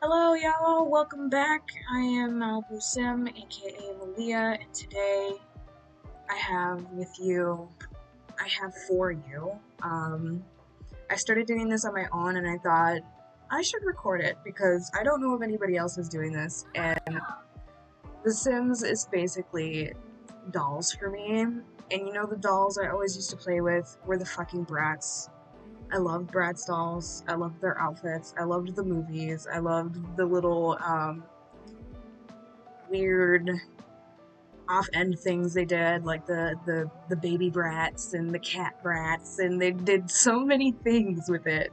Hello, y'all. Welcome back. I am Malibu Sim, aka Malia, and today I have with you, I have for you. I started doing this on my own, and I thought I should record it because I don't know if anybody else is doing this. And The Sims is basically dolls for me. And you know, the dolls I always used to play with were the fucking Bratz. I loved Bratz dolls. I loved their outfits. I loved the movies. I loved the little weird off-end things they did, like the baby Bratz and the cat Bratz, and they did so many things with it.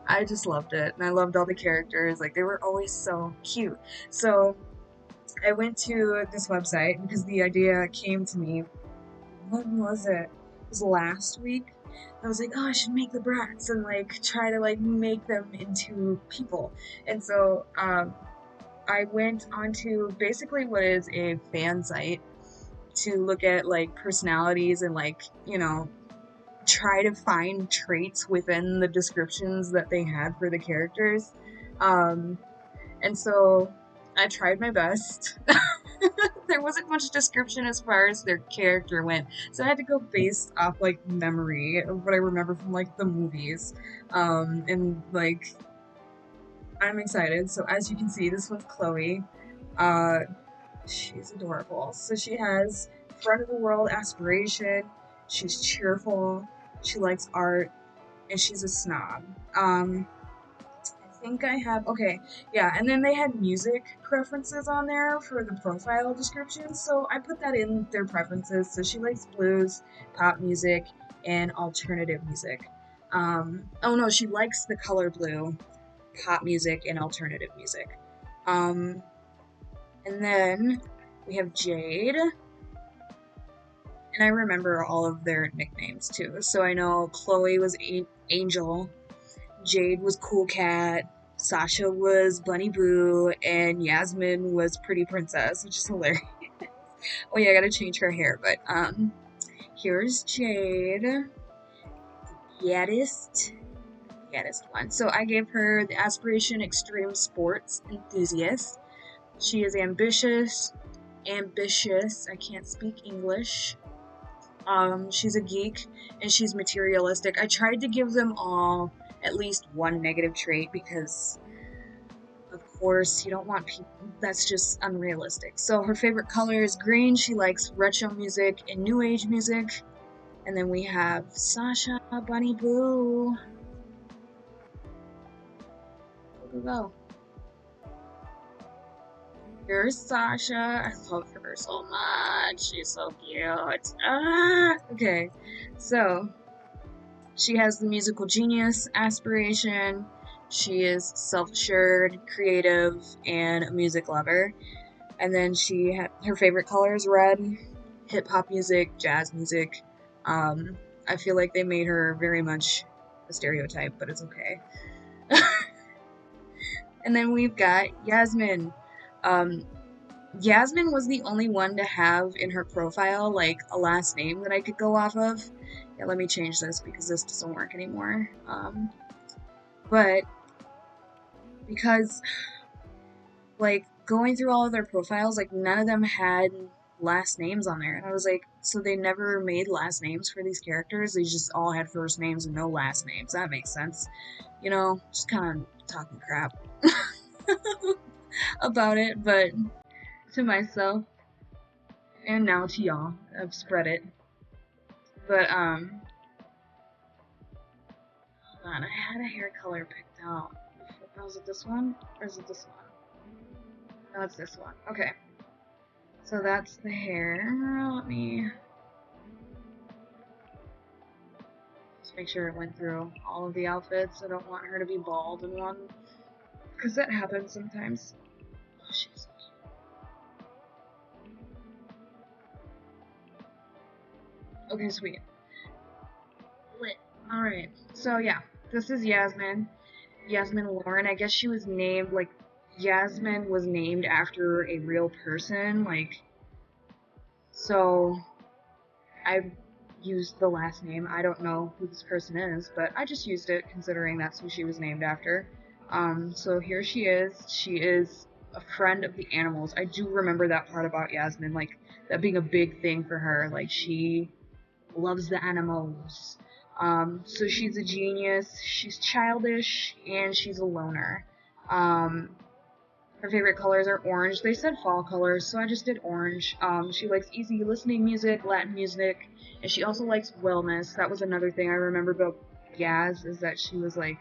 I just loved it, and I loved all the characters. Like, they were always so cute. So I went to this website because the idea came to me. When was it? It was last week. I was like, oh, I should make the Bratz and like try to like make them into people. And so I went onto basically what is a fan site to look at like personalities and like, try to find traits within the descriptions that they had for the characters. Um, and so I tried my best. There wasn't much description as far as their character went, so I had to go based off like memory of what I remember from like the movies. And like I'm excited. So as you can see, this one's Chloe. Uh, she's adorable. So she has front of the world aspiration. She's cheerful. She likes art, and she's a snob. I think I have okay, yeah. And then they had music preferences on there for the profile description, so I put that in their preferences. So she likes blues, pop music, and alternative music. Oh no, she likes the color blue, pop music, and alternative music. Um, and then we have Jade, and I remember all of their nicknames too. So I know Chloe was Angel, Jade was Cool Cat, Sasha was Bunny Boo, and Yasmin was Pretty Princess, which is hilarious. Oh yeah, I gotta change her hair, but here's Jade, Yaddest, Yaddest one. So I gave her the aspiration extreme sports enthusiast. She is ambitious. I can't speak English. She's a geek and she's materialistic. I tried to give them all at least one negative trait because, of course, you don't want people. That's just unrealistic. So her favorite color is green. She likes retro music and new age music. And then we have Sasha, Bunny Boo. Go, go, go. Here's Sasha. I love her so much. She's so cute. Okay. So, she has the musical genius aspiration. She is self-assured, creative, and a music lover. And then her favorite color is red, hip-hop music, jazz music. I feel like they made her very much a stereotype, but it's okay. And then we've got Yasmin. Um, Yasmin was the only one to have in her profile like a last name that I could go off of. Yeah, let me change this because this doesn't work anymore. But because like going through all of their profiles, like none of them had last names on there. And I was like, so they never made last names for these characters? They just all had first names and no last names. That makes sense. You know, just kind of talking crap about it, but to myself and now to y'all, I've spread it. But hold on, I had a hair color picked out. Was it this one? Or is it this one? No, it's this one. Okay. So that's the hair. Let me just make sure it went through all of the outfits. I don't want her to be bald in one. Because that happens sometimes. Oh, she's so cute. Okay, sweet. Lit. Alright. So yeah, this is Yasmin. Yasmin Lauren. I guess she was named, like, Yasmin was named after a real person. Like, so I used the last name. I don't know who this person is, but I just used it considering that's who she was named after. So here she is. She is a friend of the animals. I do remember that part about Yasmin, like that being a big thing for her. Like she loves the animals. So she's a genius. She's childish and she's a loner. Um, Her favorite colors are orange. They said fall colors, so I just did orange. She likes easy listening music, Latin music, and she also likes wellness. That was another thing I remember about Yaz, is that she was like,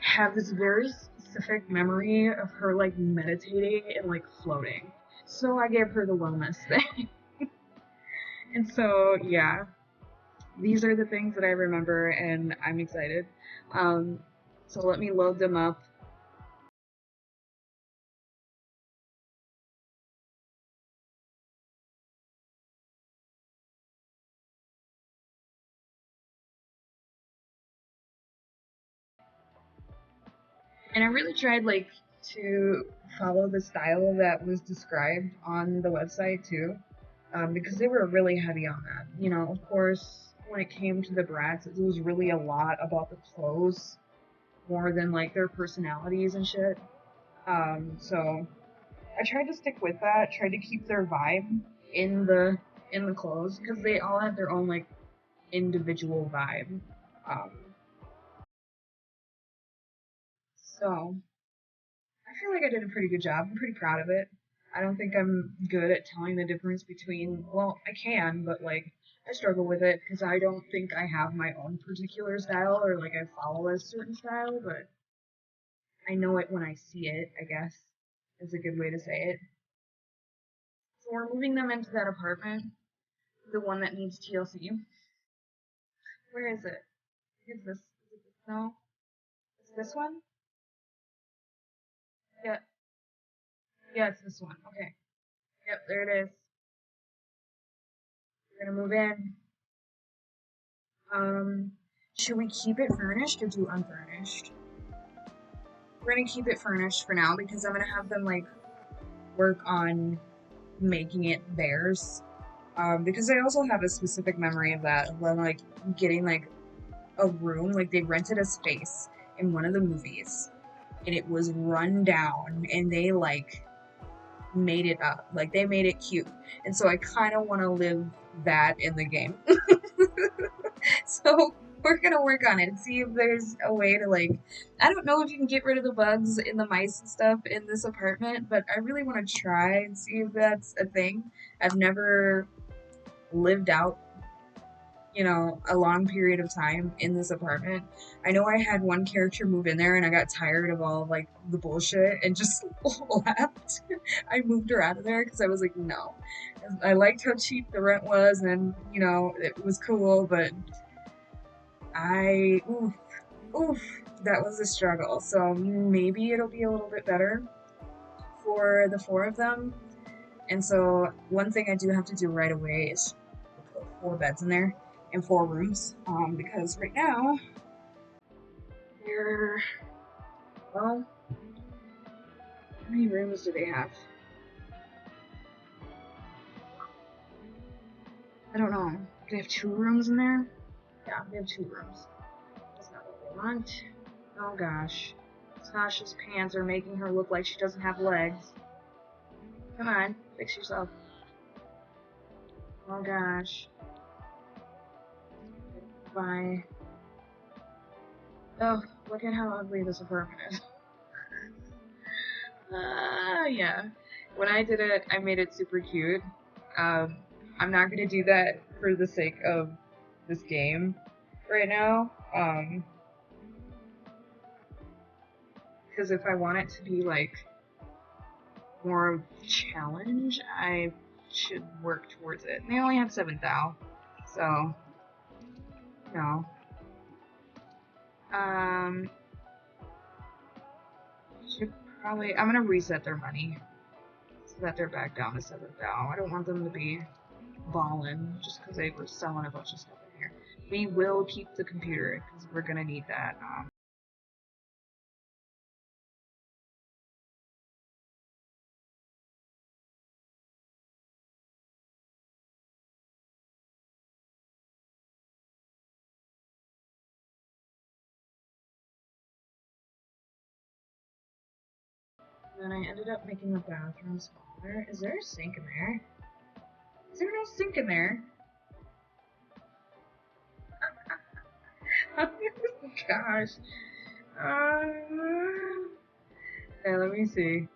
have this very specific memory of her like meditating and like floating. So I gave her the wellness thing. And so, yeah, these are the things that I remember, and I'm excited. Um, so let me load them up. And I really tried like to follow the style that was described on the website too, because they were really heavy on that. You know, of course, when it came to the Bratz, it was really a lot about the clothes more than like their personalities and shit. So I tried to stick with that, tried to keep their vibe in the in the clothes because they all had their own like individual vibe. Um, so I feel like I did a pretty good job. I'm pretty proud of it. I don't think I'm good at telling the difference between, well, I can, but like, I struggle with it because I don't think I have my own particular style or like I follow a certain style, but I know it when I see it, I guess, is a good way to say it. So we're moving them into that apartment, the one that needs TLC. Where is it? Is this? No? Is this one? Yeah. Yeah, it's this one. Okay. Yep, there it is. We're gonna move in. Um, should we keep it furnished or do unfurnished? We're gonna keep it furnished for now because I'm gonna have them like work on making it theirs. Because I also have a specific memory of that, of them like getting like a room, like they rented a space in one of the movies, and it was run down, and they like made it up, like they made it cute, and so I kind of want to live that in the game. So we're gonna work on it and see if there's a way to like, I don't know if you can get rid of the bugs and the mice and stuff in this apartment, but I really want to try and see if that's a thing. I've never lived out, you know, a long period of time in this apartment. I know I had one character move in there and I got tired of all like the bullshit and just left. I moved her out of there because I was like, no. I liked how cheap the rent was and, you know, it was cool, but oof, oof, that was a struggle. So maybe it'll be a little bit better for the four of them. And so one thing I do have to do right away is put four beds in there and four rooms. Because right now they're, well, how many rooms do they have? I don't know. Do they have two rooms in there? Yeah, they have two rooms. That's not what they want. Oh gosh. Sasha's pants are making her look like she doesn't have legs. Come on, fix yourself. Oh gosh. Bye. Oh, look at how ugly this apartment is. Yeah. When I did it, I made it super cute. Um, I'm not gonna do that for the sake of this game right now. Because if I want it to be like more of a challenge, I should work towards it. And they only have 7,000, so no. Um, should probably. I'm gonna reset their money so that they're back down to 7,000. I don't want them to be balling just because they were selling a bunch of stuff in here. We will keep the computer because we're gonna need that. And then I ended up making the bathroom smaller. Is there a sink in there? Is there no sink in there? Oh gosh. Okay, let me see.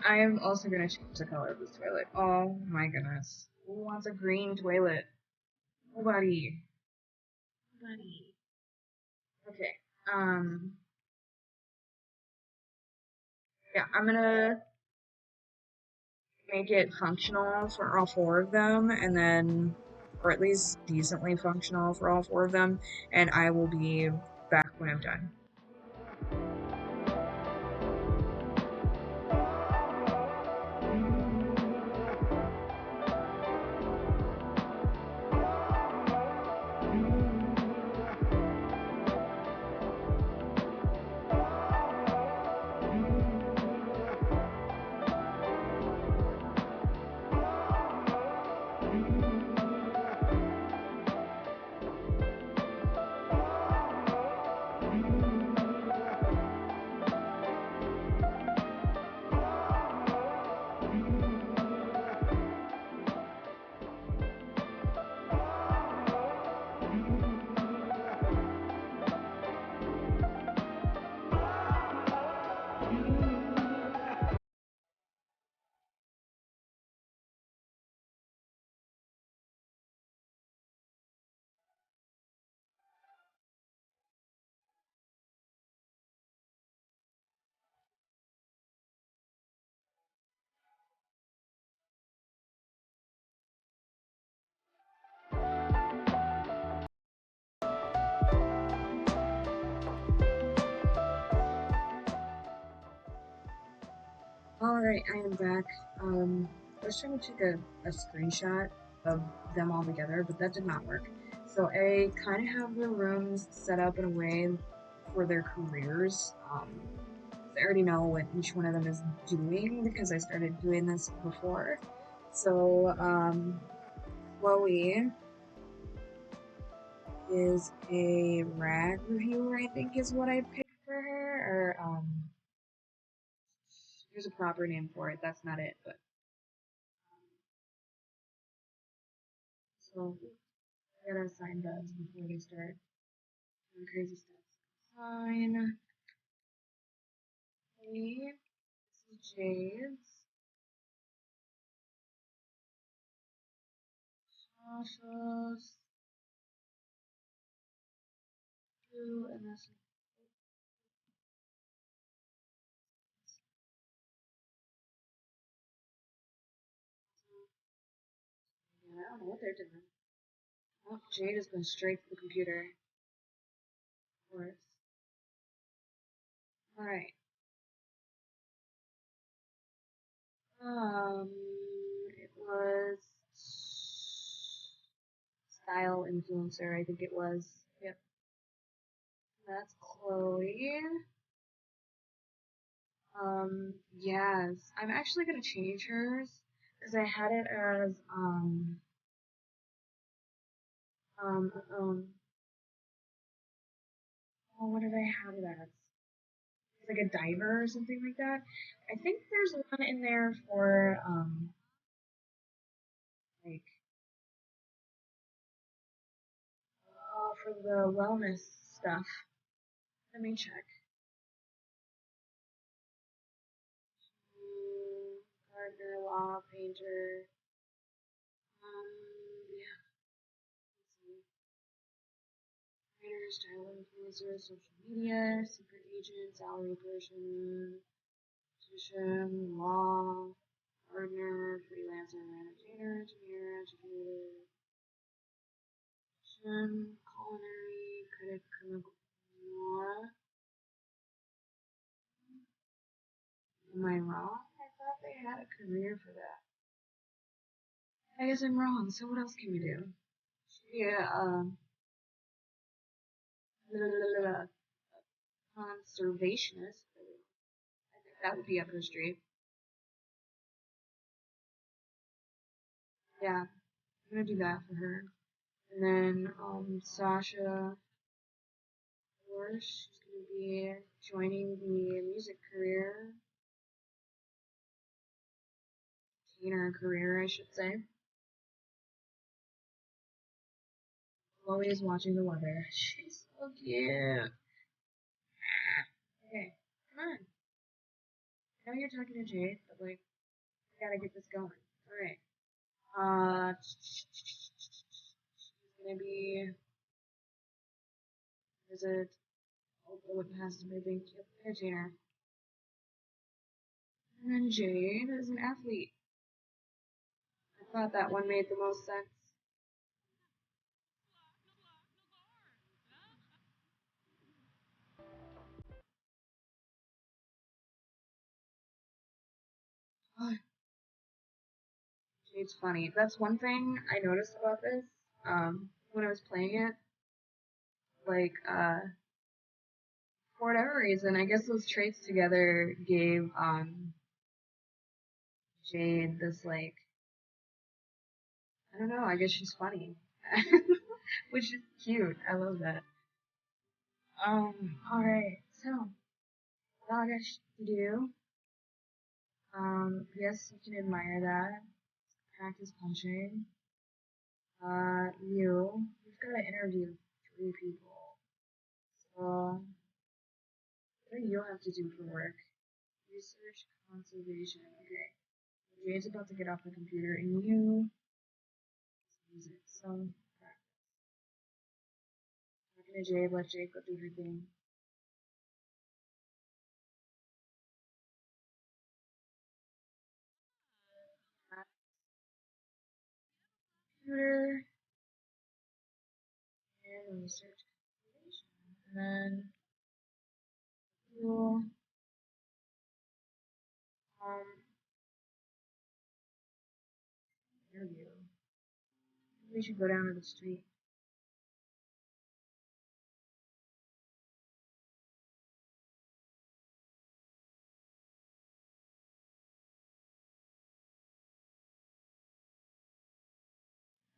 I am also gonna change the color of this toilet. Oh my goodness. Who wants a green toilet? Nobody. Nobody. Okay. Yeah, I'm gonna make it functional for all four of them, and then, or at least decently functional for all four of them, and I will be back when I'm done. Alright, I am back. I was trying to take a screenshot of them all together, but that did not work. So I kind of have the rooms set up in a way for their careers. I already know what each one of them is doing because I started doing this before. So, Chloe is a rag reviewer, I think is what I picked for her, or, there's a proper name for it, that's not it, but, so, I gotta assign those before they start doing crazy stuff. Sign, Lee, this is Jade's, Sasha's, two, and this yeah, I don't know what they're doing. Oh, Jade has been straight to the computer. Of course. Alright. It was style influencer, I think it was. Yep. That's Chloe. Yes. I'm actually gonna change hers because I had it as um um oh, what did I have it as? It's like a diver or something like that. I think there's one in there for like for the wellness stuff. Let me check. Gardener, law, painter. Yeah. Let's see. Writer, style influencer, social media, secret agent, salary person, physician, law, gardener, freelancer, entertainer, engineer, educator, culinary, critic, clinical law. Am I wrong? I thought they had a career for that. I guess I'm wrong. So what else can we do? Yeah, conservationist. I think that would be up her street. Yeah, I'm gonna do that for her. And then Sasha, of course, she's gonna be joining the music career. scene or career, I should say. Chloe is watching the weather. She's so cute. Okay, come on. I know you're talking to Jade, but like, I gotta get this going. Alright. She's gonna be. Is it? Oh, it has to be being entertainer. And then Jade is an athlete. I thought that one made the most sense. Oh, Jade's funny. That's one thing I noticed about this. When I was playing it, like, for whatever reason, I guess those traits together gave Jade this like I don't know. I guess she's funny, which is cute. I love that. All right. So, all I got to do. Yes, you can admire that. Practice punching. You've got to interview 3 people. So, what do you have to do for work? Research conservation. Okay. Jade's about to get off the computer, and you use it. So, talking to Jade, let Jade go do her thing. Computer and research conservation. And then you'll um interview. We should go down to the street.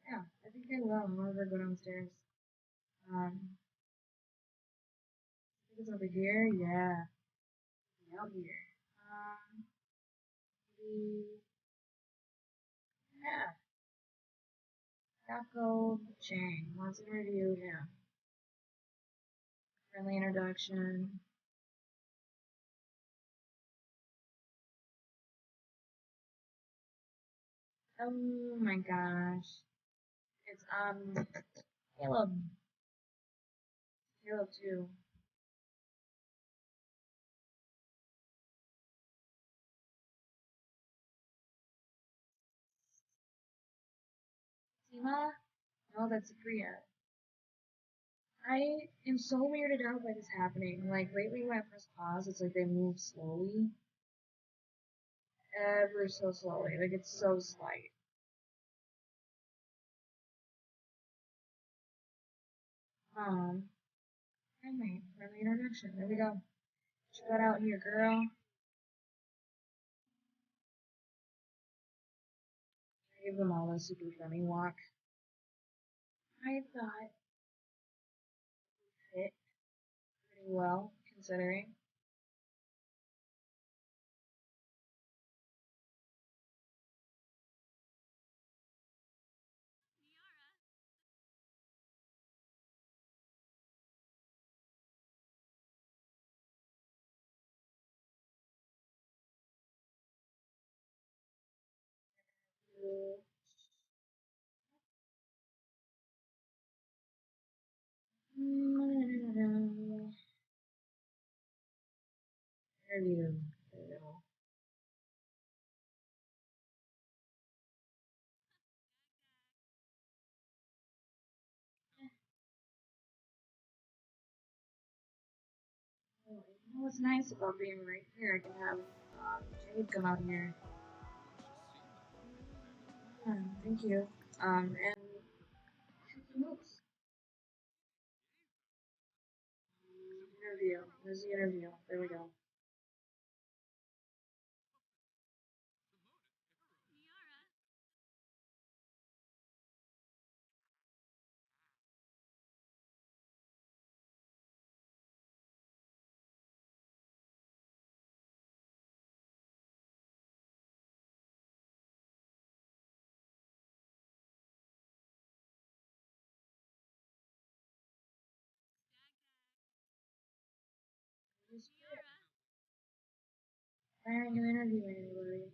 Yeah, I think I will. I'm gonna go downstairs. I think it's over here. Yeah, out here. Maybe, yeah, Taco Chang. Let's interview him. Friendly introduction. Oh my gosh. It's Caleb. Caleb too. Tima? No, that's Priya. I am so weirded out by this happening. Like lately when I press pause, it's like they move slowly. Ever so slowly. Like it's so slight. Friendly introduction. There we go. What you got out here, girl? I give them all a super funny walk. I thought it fit pretty well, considering. Interview. You know what's nice about being right here? I can have Jade come out here. Thank you. And shoot some hoops. Interview. Where's the interview? There we go. Why aren't you interviewing anybody?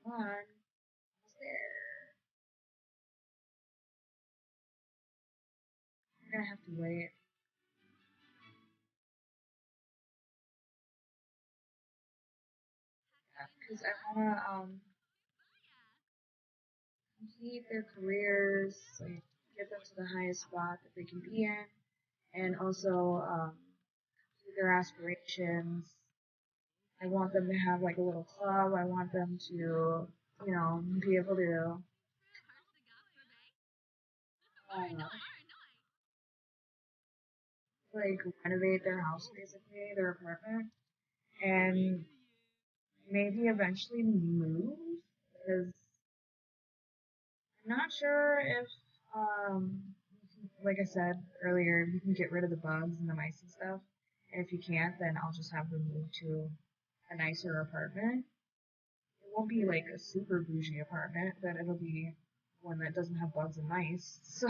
Come on. Almost there. You're gonna have to wait. Yeah, because I wanna complete their careers, like get them to the highest spot that they can be in, and also complete their aspirations. I want them to have like a little club. I want them to, be able to uh, like renovate their house, basically their apartment, and maybe eventually move. Because I'm not sure if, like I said earlier, you can get rid of the bugs and the mice and stuff. And if you can't, then I'll just have them move to a nicer apartment. It won't be like a super bougie apartment, but it'll be one that doesn't have bugs and mice. So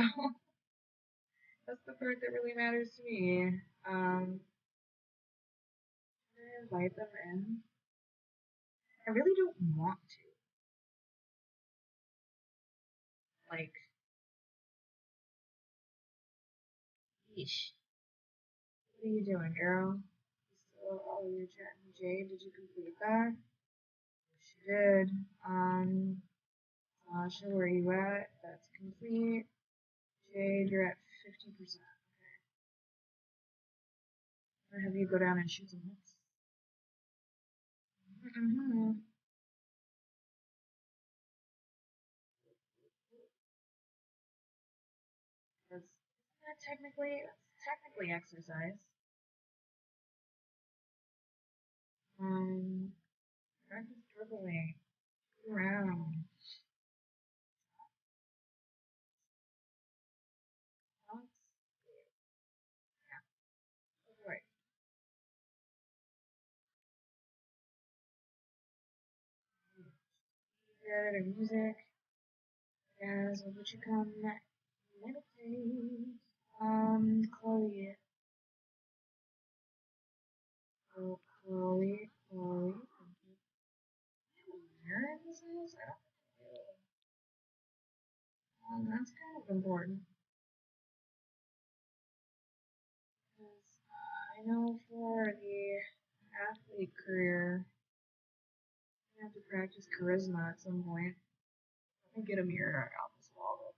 that's the part that really matters to me. Should I invite them in? I really don't want to. Like, yeesh. What are you doing, girl? Oh, you're chatting Jade. Did you complete that? She did. Sasha, where are you at? That's complete. Jade, you're at 50%. I'm gonna have you go down and shoot some hooks. Mm-hmm. That's technically exercise. Um, practice dribbling around. Alex, right. Good or music. Guys, would you come meditate? Chloe. Oh, Chloe. Where this is? I don't know. That's kind of important. Because I know for the athlete career, you have to practice charisma at some point. Let me get a mirror out this wall.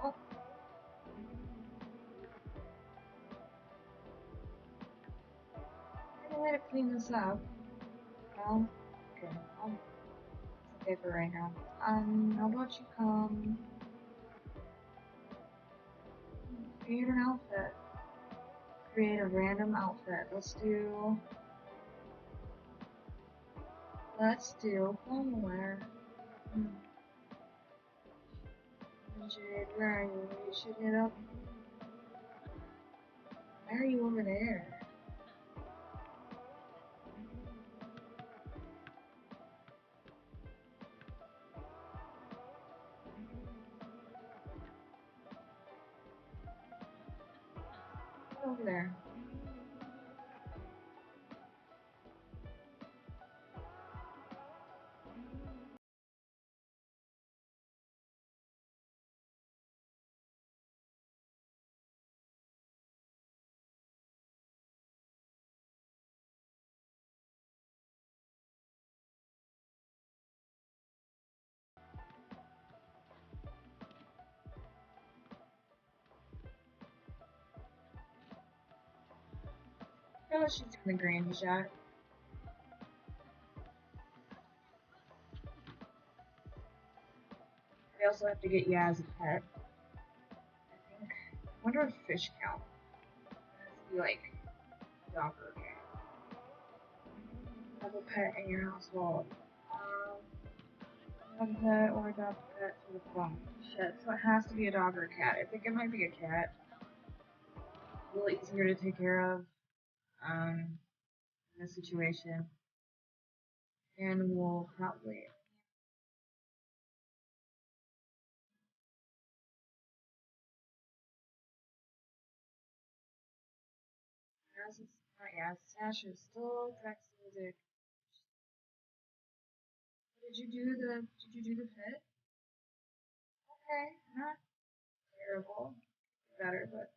Oh, any way to clean this up? No? Okay. It's okay for right now. How about you come create an outfit? Create a random outfit. Let's do formal wear. Hmm. Jade, where are you? Are you shooting it up? Why are you over there? Get over there. Oh, she's doing the granny shot. I also have to get Yaz a pet. I think. I wonder if fish count. It has to be like a dog or a cat. Have a pet in your household. Have a pet or adopt a pet for the phone. Shit, so it has to be a dog or a cat. I think it might be a cat. A little easier to take care of in this situation. And we'll probably not yet. Sasha still text music. Did you do the fit? Okay, not terrible. Better, but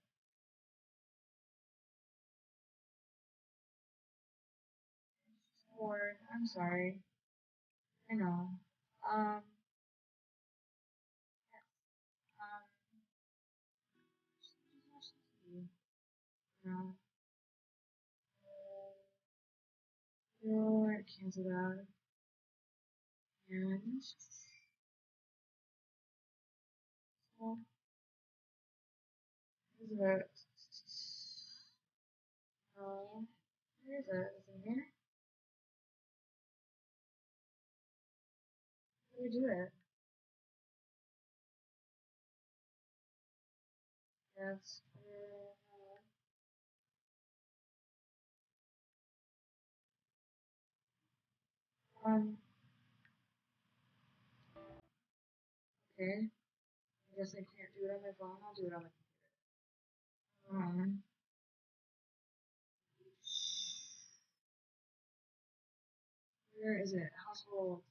bored. I'm sorry. I know. Um, um, just watch TV. No. No, I cancel that. And so, is it? Where is it? Is it here? How do we do it? Yes. Um. Okay. I guess I can't do it on my phone. I'll do it on my computer. Where is it? Household.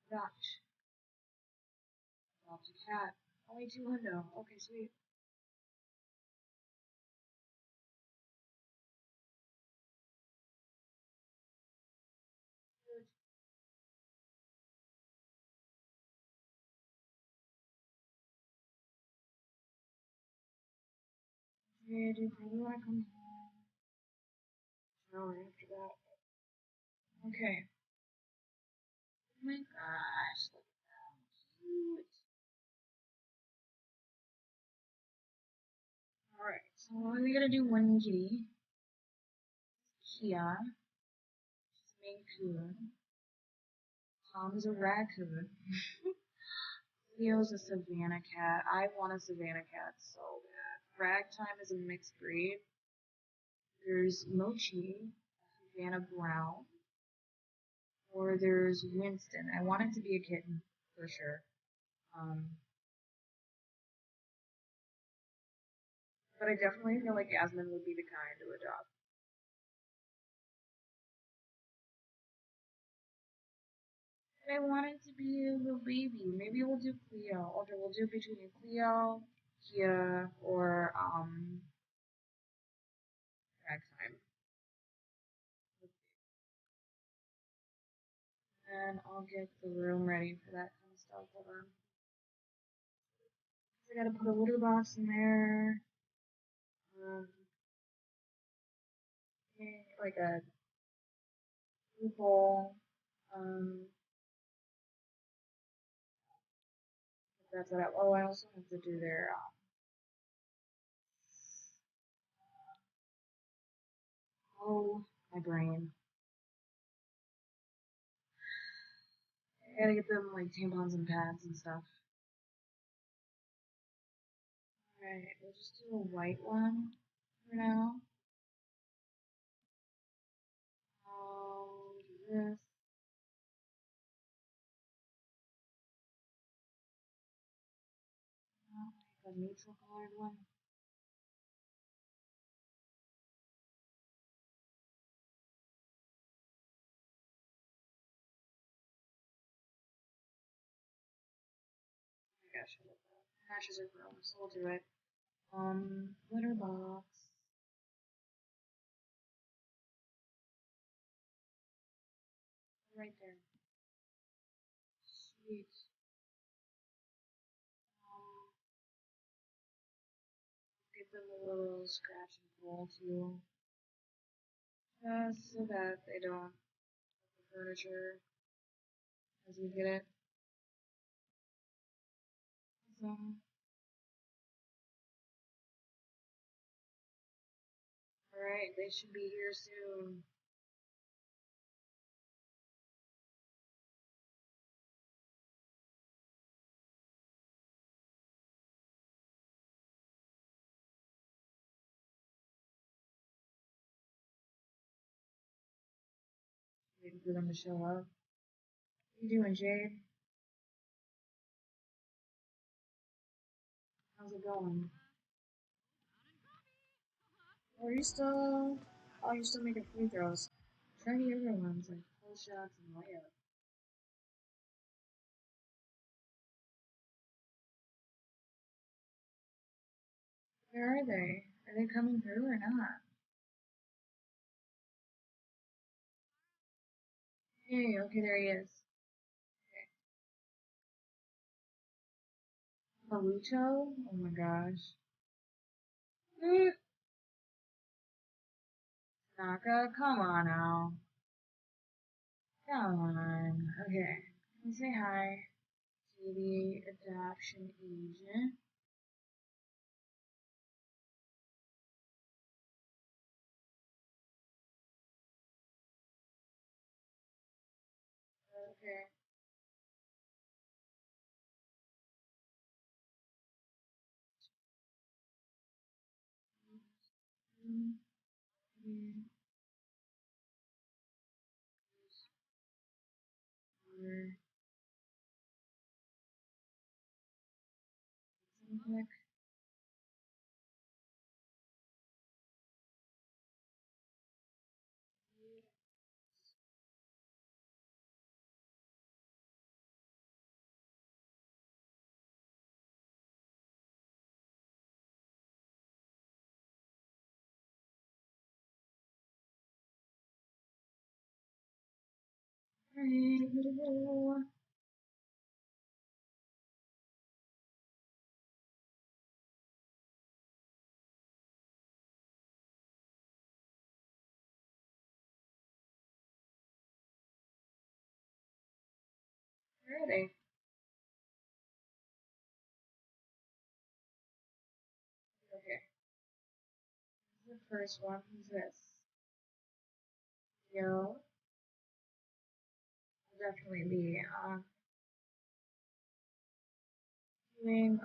Dutch. Adopt a cat. Only 200. Okay, sweet. Good. Okay, do you probably want to come home? Shower after that. Okay. Oh my gosh, look at that. Cute. Alright, so we gotta do one kitty. Kia. She's a Maine Coon. Tom is a raccoon. Leo's a Savannah cat. I want a Savannah cat so bad. Ragtime is a mixed breed. There's Mochi, Savannah Brown, or there's Winston. I want it to be a kitten for sure. Um, but I definitely feel like Yasmin would be the kind to adopt. And I want it to be a little baby. Maybe we'll do Cleo. Okay, we'll do between Cleo, Kia, or Ragtime. And I'll get the room ready for that kind of stuff. Hold on. I gotta put a litter box in there. Um, like a food bowl. Um, that's what I. Oh, I also have to do their. Oh, my brain. I gotta get them like tampons and pads and stuff. Alright, we'll just do a white one for now. I'll do this. Like a neutral colored one. Oh my gosh, I love that. Matches are grown, so we'll do it. Litter box. Right there. Sweet. Um, give them a little scratch and pull too. So that they don't the furniture as we get it. So, alright, they should be here soon. Waiting for them to show up. What you doing, Jade? How's it going? Oh, are you still? Oh, you're still making free throws. Try the other ones, like pull shots and layup. Where are they? Are they coming through or not? Hey, okay, there he is. Malucho? Oh my gosh. Naka, come on now. Come on. Okay. Let me say hi to the adoption agent. Okay. Where are they? Okay. This is the first one. Who's this? Yo. Definitely be doing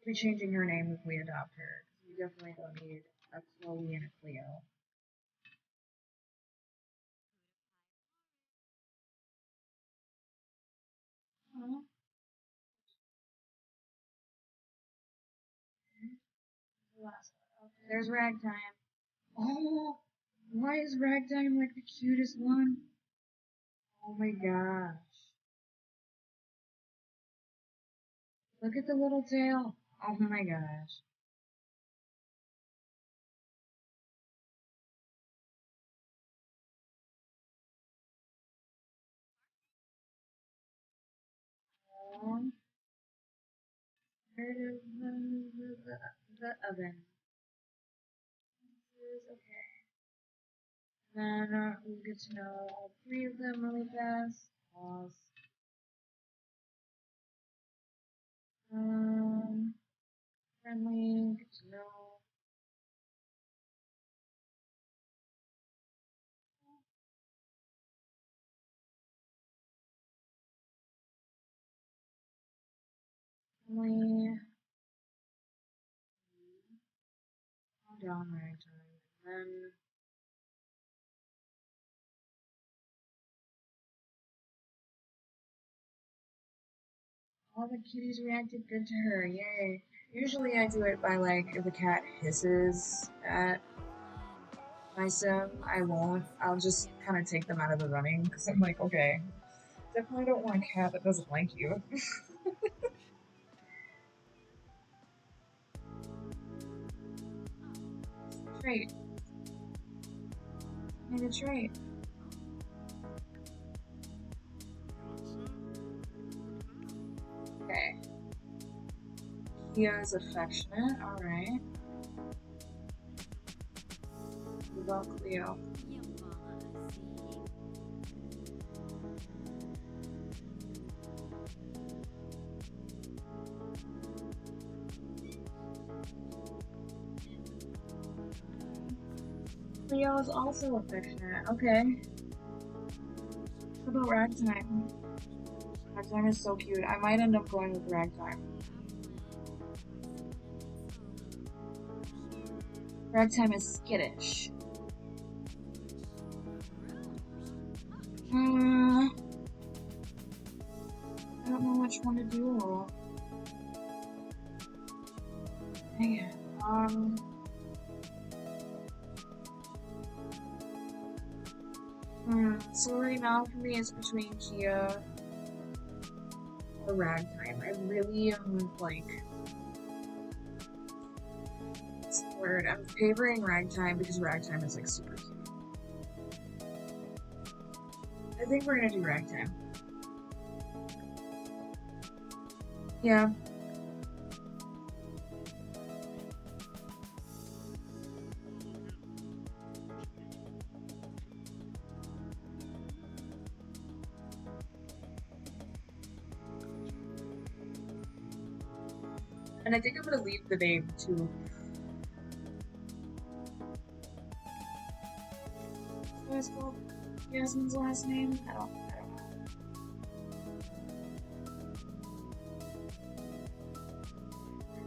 be changing her name if we adopt her. We definitely don't need a Chloe and a Cleo. Oh, the last one. Okay. There's Ragtime. Oh, why is Ragtime like the cutest one? Oh my gosh. Look at the little tail. Oh my gosh. Oh, where is the oven? Okay. Then we'll get to know all three of them really fast. Pause. Um, friendly, get to know. Friendly, calm down right time. Then all the kitties reacted good to her. Yay. Usually I do it by like if a cat hisses at my sim, I won't. I'll just kind of take them out of the running because I'm like, okay, definitely don't want a cat that doesn't like you. Trait. Made a trait. Okay. Kia is affectionate. Alright. about Cleo? Cleo is also affectionate. Okay. What about Ragtime? Ragtime is so cute. I might end up going with Ragtime. Ragtime is skittish. I don't know which one to do. Dang it. So right now for me it's between Kia or Ragtime. I really am like scared. I'm favoring Ragtime because Ragtime is like super cute. I think we're gonna do Ragtime. Yeah. And I think I'm gonna leave the name too. What is called Yasmin's last name? I don't know.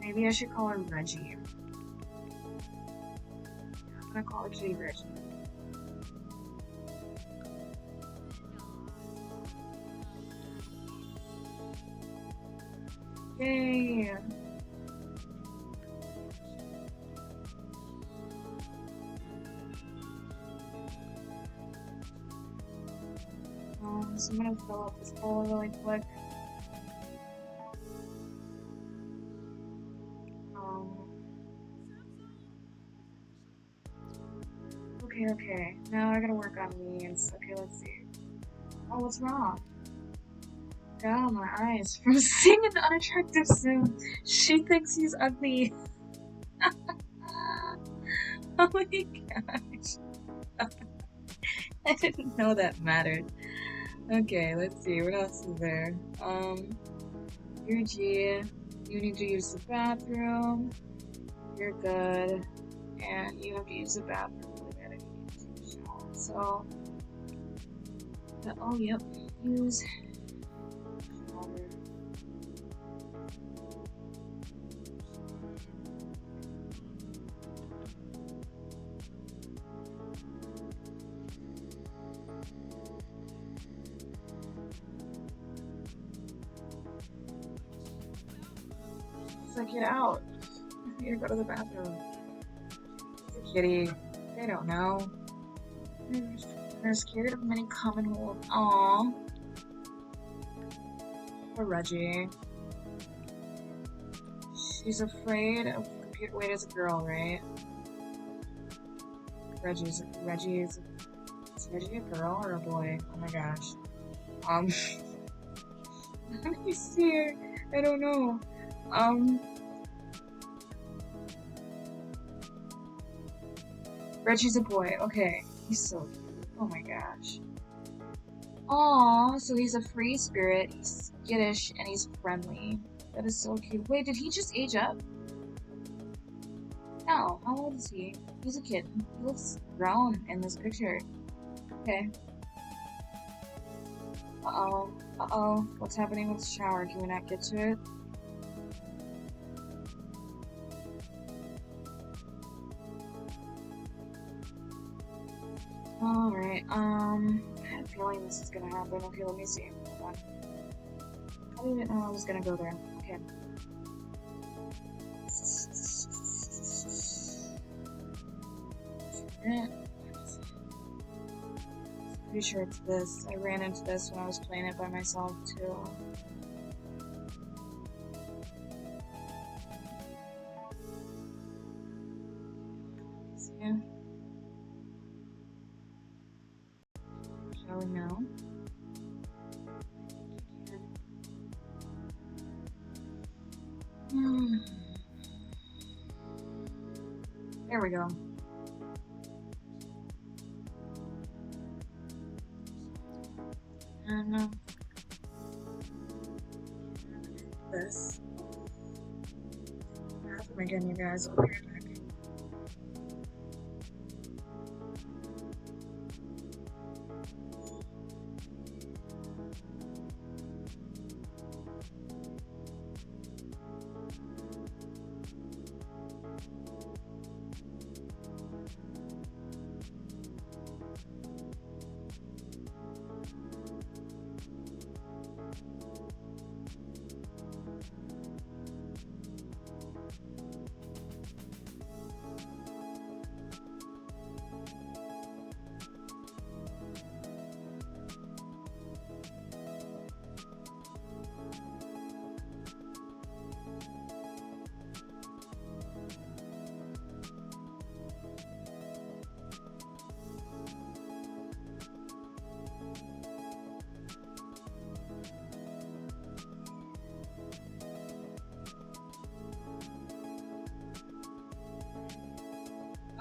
Maybe I should call her Reggie. I'm gonna call her Kitty Reggie. Yay! So I'm gonna fill up this bowl really quick. Okay. Now I gotta work on these. Okay, let's see. Oh, what's wrong? God, my eyes from seeing an unattractive Sim. She thinks he's ugly. Oh my gosh. I didn't know that mattered. Okay, let's see. What else is there? You're G. You need to use the bathroom. You're good. And you have to use the bathroom. So, oh, yep. Use shower. It's like, get out. I need to go to the bathroom. It's a kitty. They don't know. They're scared of many common holes. Aww. Poor Reggie. She's afraid of computer. Wait, it's a girl, right? Is Reggie a girl or a boy? Oh my gosh. Let me see. I don't know. Reggie's a boy. Okay. He's so cute. Oh my gosh. Aww, so he's a free spirit, he's skittish, and he's friendly. That is so cute. Wait, did he just age up? No, how old is he? He's a kid. He looks grown in this picture. Okay. Uh-oh. What's happening with the shower? Can we not get to it? Alright, I had a feeling this is gonna happen. Okay, let me see. Hold on. I didn't know I was gonna go there. Okay. Pretty sure it's this. I ran into this when I was playing it by myself, too. Yeah. Shall we know? There we go. And this. Bathroom again, you guys. I'll be right back.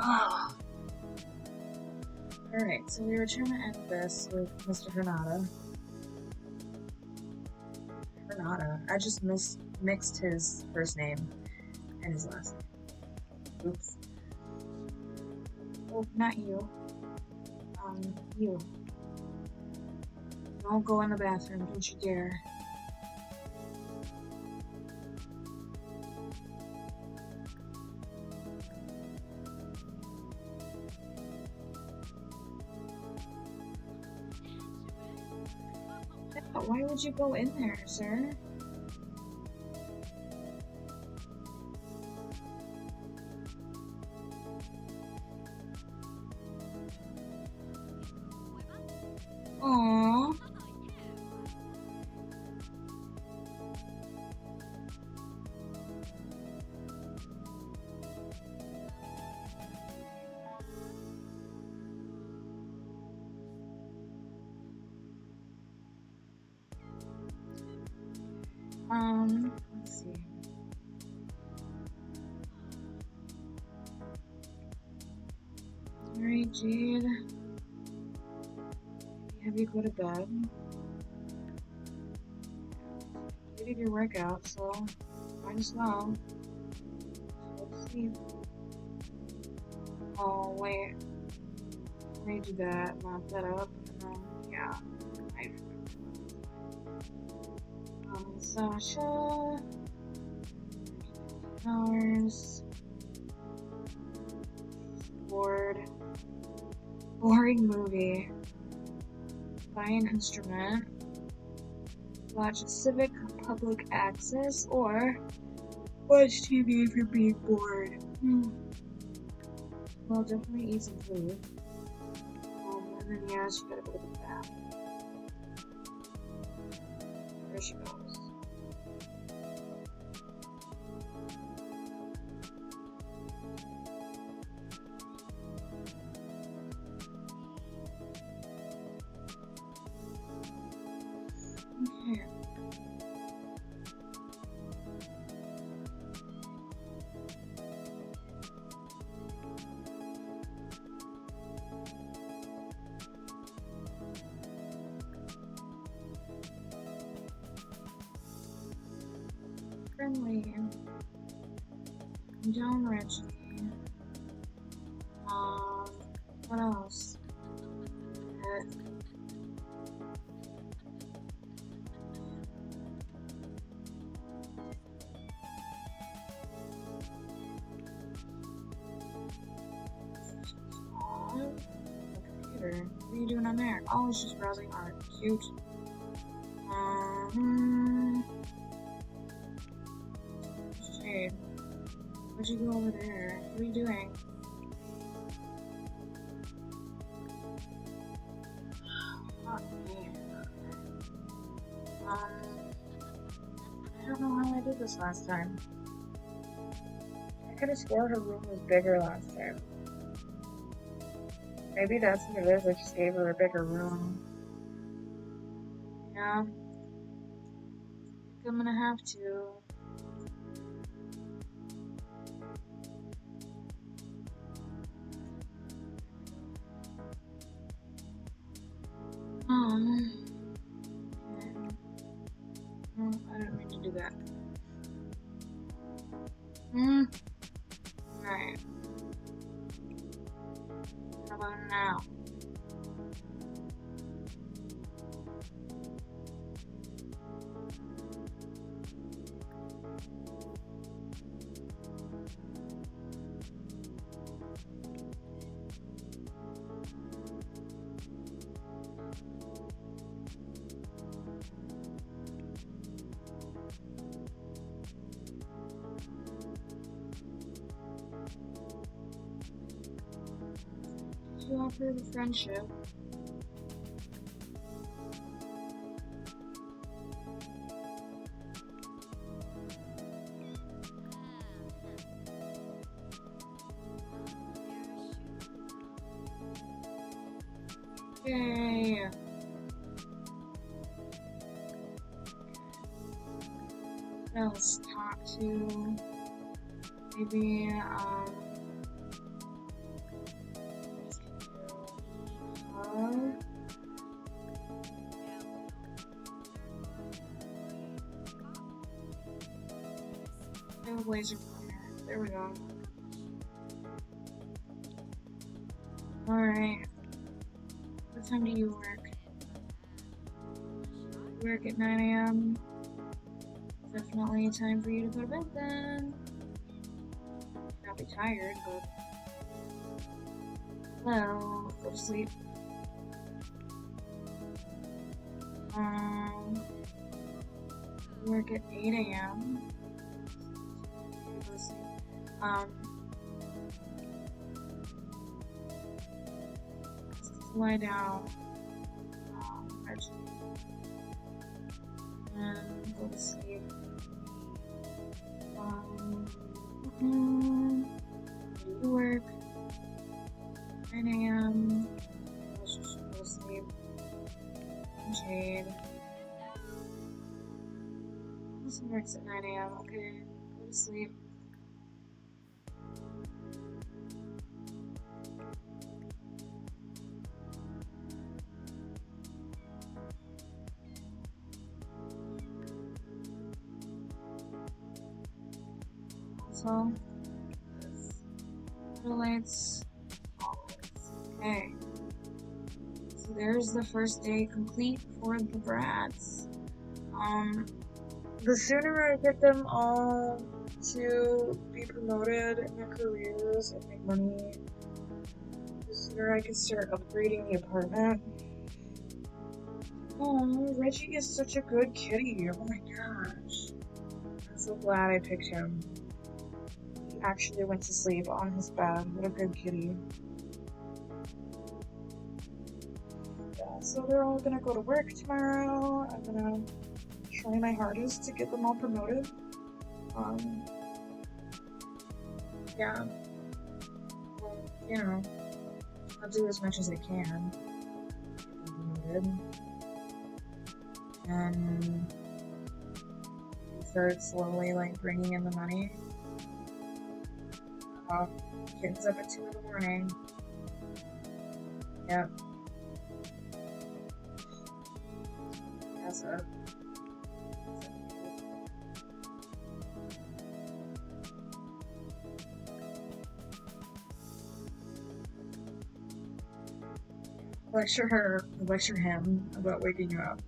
Oh. Alright, so we were trying to end this with Mr. Granada. Granada. I just mixed his first name and his last name. Oops. Oh, not you. You. Don't go in the bathroom, don't you dare. Why would you go in there, sir? Aww. Let's see. Alright, Jade. Have you go to bed? You did your workout, so might as well. Go to sleep. Oh, wait. Redo that, mop that up, and then, yeah. Sasha. Hours. Bored. Boring movie. Buy an instrument. Watch Civic Public Access, or watch TV if you're being bored. Well, definitely eat some food. And then yeah, she gotta go to the bath. There she goes. Okay. Friendly. John Reggie. What else? Computer. What are you doing on there? Oh, it's just browsing art. Cute. Shade. Where'd you go over there? What are you doing? Oh, I don't know how I did this last time. I could have swore her room was bigger last time. Maybe that's what it is, I just gave her a bigger room. Yeah. I'm gonna have to. do that. Alright. How about now? You offer the friendship. Yay! Now let's talk to maybe laser pointer. There we go. Alright. What time do you work? You work at 9 AM. Definitely time for you to go to bed then. I'll be tired, but well, go to sleep. You work at 8 AM. Just lie down. And go to sleep. You work 9 AM. Let's just go to sleep. Jade. This works at 9 AM. Okay, go to sleep. So, lights always. Okay. So there's the first day complete for the Bratz. The sooner I get them all to be promoted in their careers and make money, the sooner I can start upgrading the apartment. Oh, Reggie is such a good kitty. Oh my gosh. I'm so glad I picked him. Actually went to sleep on his bed. What a good kitty. Yeah, so they're all gonna go to work tomorrow. I'm gonna try my hardest to get them all promoted. Yeah. Well, you know, I'll do as much as I can to get them promoted. And start slowly, like, bringing in the money. Kids up at 2 in the morning. Yep. That's it. Lecture him about waking you up.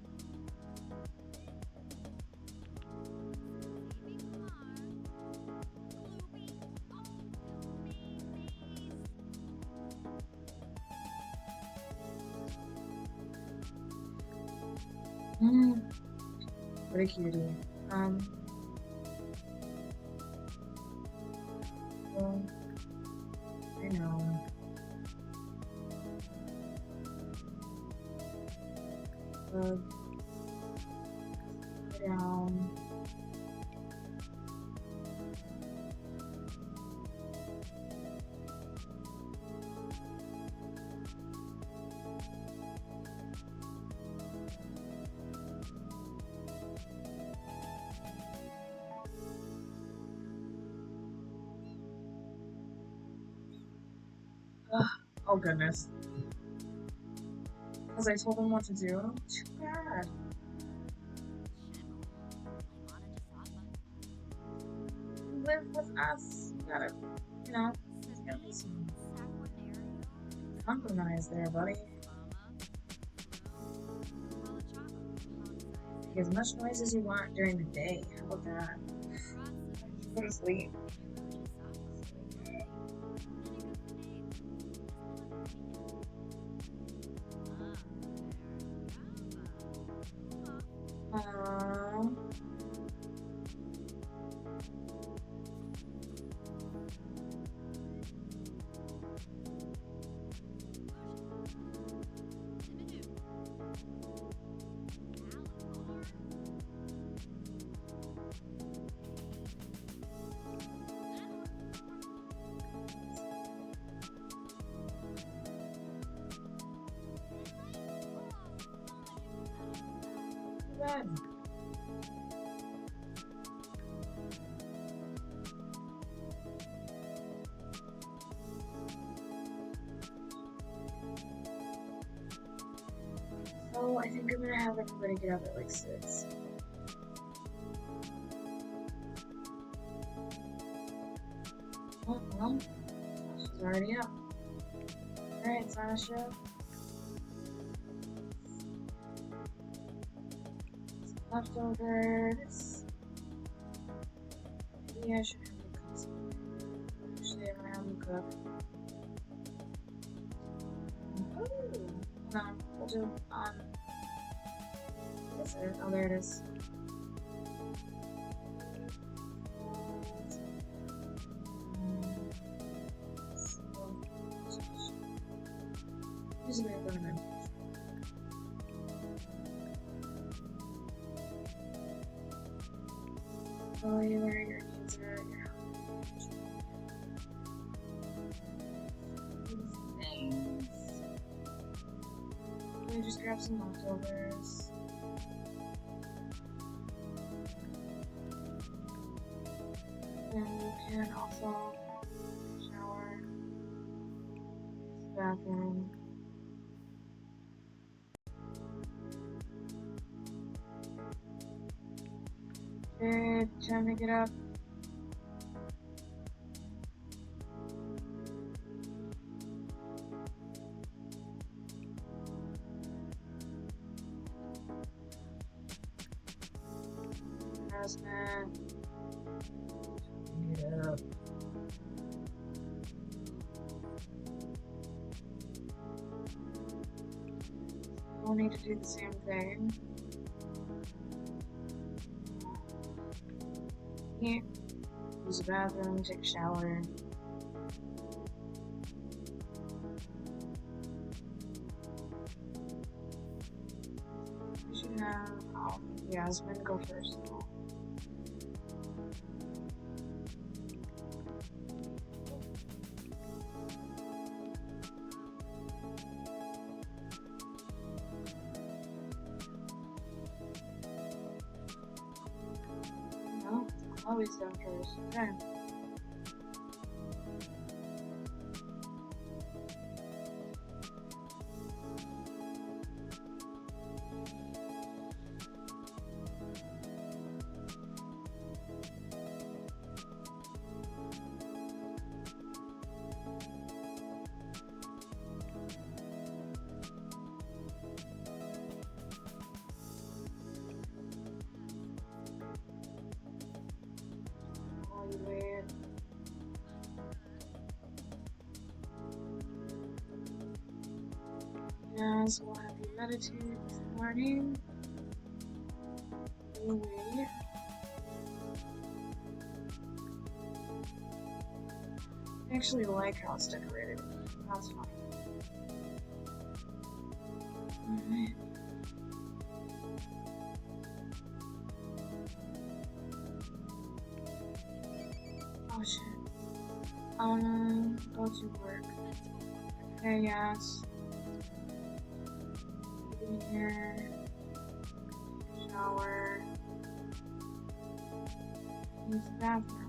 What a cutie. Well, I know. Down. Oh goodness. Because I told him what to do? Too bad. live with us. You gotta, you know, there's gotta be some compromise there, buddy. Make as much noise as you want during the day. How about that? Go to sleep. Bad. So I think I'm gonna have everybody get up at like 6. Oh, well, she's already up. Alright, Sasha. Leftovers. Maybe I should have them cook some. Actually, I'm gonna have them cook. Oh! Hold on. We'll do on. Is it? Oh, there it is. Use a bit of lemon. Oh, you where your needs are at your house. These things. Let me just grab some leftovers. Then you can also shower, bathroom. Okay, time to get up. Hazmat. Get up. We'll need to do the same thing. Here. Use the bathroom, take a shower. We should have, yeah, I was gonna go first. No, always done first. Okay. Weird. Yeah, so we'll have you meditate this morning. Wait. I actually like how it's decorated. That's fine. Alright. Oh shit. Go to work. Okay, yes. Get in here. Shower. Use the bathroom.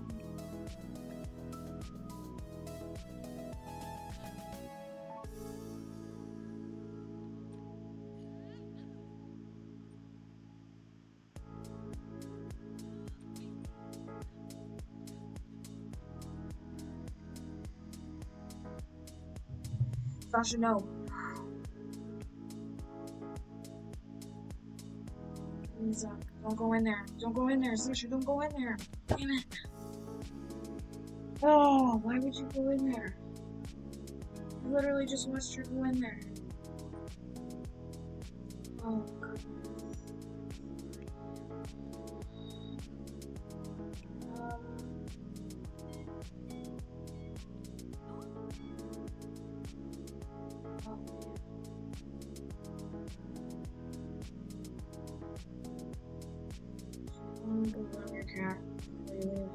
Sasha, no. Please, don't go in there. Don't go in there, Sasha. Don't go in there. Damn it. Oh, why would you go in there? I literally just watched her go in there. Oh, goodness. Go run your cat before you leave.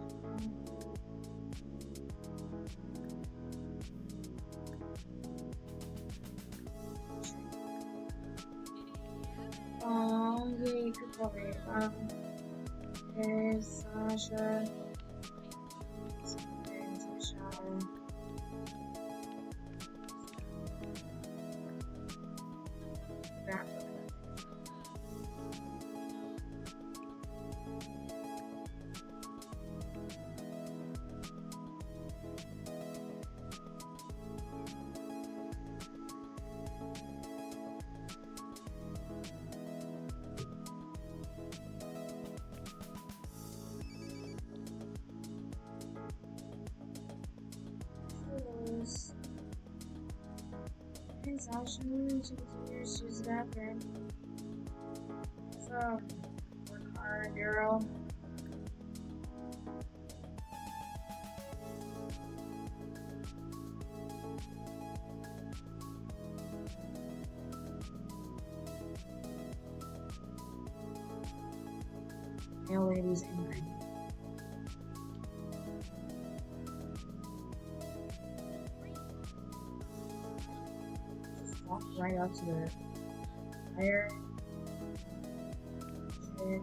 Oh, yay, good boy. Hey, Sasha. Into the shower. Bathroom. Hey, Sasha, she continues to use the bathroom. So, work hard, girl. Male lady's angry. Just walk right up to the fire. Shit.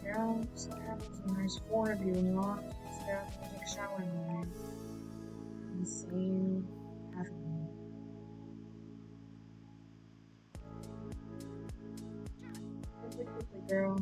Yeah, that's what happens when there's 4 of you and you all have to use the bathroom and take a shower in the night. Insane happening. Quickly, girl.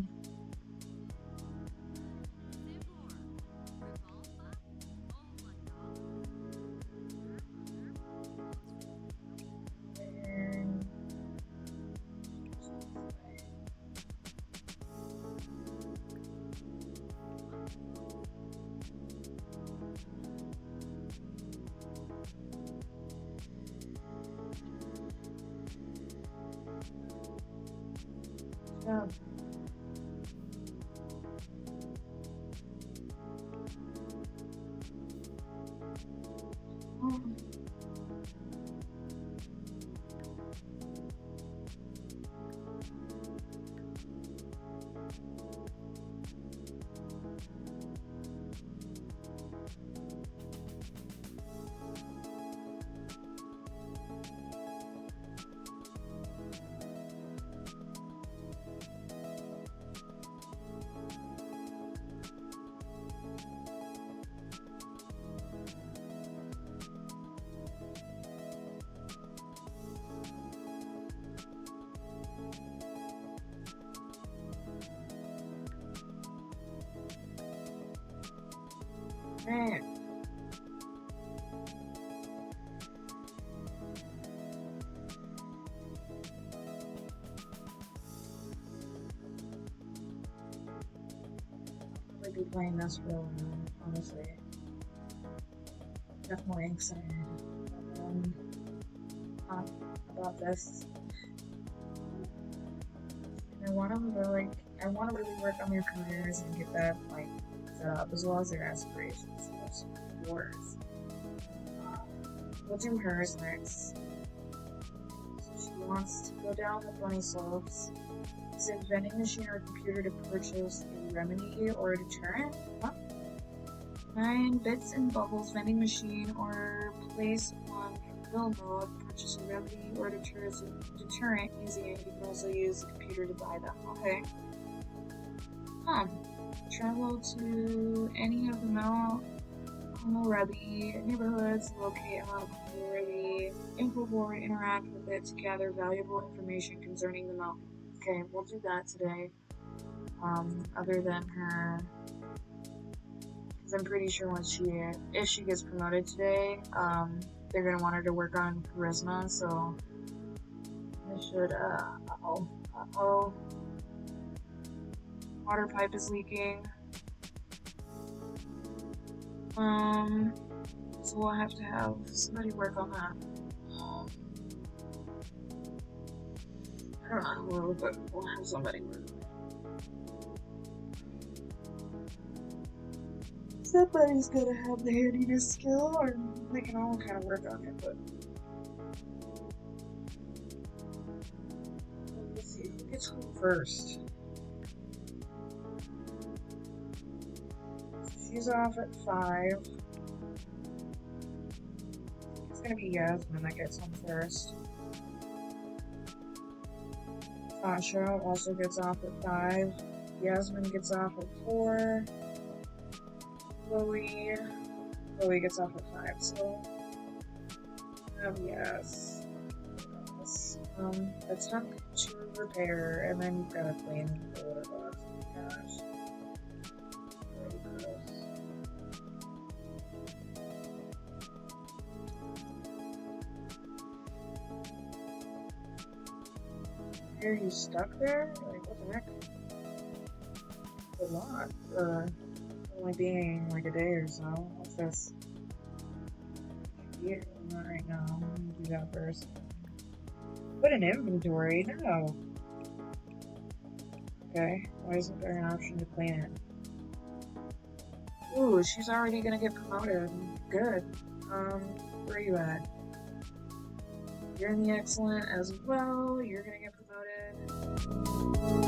Yeah. Oh. Man. I'll probably be playing this for a while, honestly. Definitely excited about this. And I want to really work on their careers and get that like set up as well as their aspirations. Those yours. We'll do hers next. So she wants to go down the bunny slopes. Is it vending machine or computer to purchase a remedy or a deterrent? Huh? 9 bits and bubbles vending machine or place on bill mode, purchase a remedy or deterrent using it. You can also use the computer to buy them. Okay. Huh. Travel to any of the Mount Hammurabi neighborhoods, locate a Mount Hammurabi info board, interact with it to gather valuable information concerning the mountain. Okay, we'll do that today. Other than her Because I'm pretty sure if she gets promoted today, they're gonna want her to work on charisma, so I should, uh-oh. Water pipe is leaking. So we'll have to have somebody work on that. I don't know who, but we'll have somebody work on it. Somebody's gonna have the handiness skill, or they can all kind of work on it, but let's see who gets home first. She's off at 5. It's gonna be Yasmin that gets home first. Tasha also gets off at 5. Yasmin gets off at 4. Chloe gets off at 5, so yes. A tank to repair, and then you've got to clean the water box. Oh my gosh. Very gross. Are you stuck there? Like, what the heck? A lot for only being like a day or so. What's this? Yeah, not right now. I'm gonna do that first. Put an inventory? No. Okay, why isn't there an option to clean it? Ooh, she's already gonna get promoted. Good. Where are you at? You're in the excellent as well. You're gonna get promoted.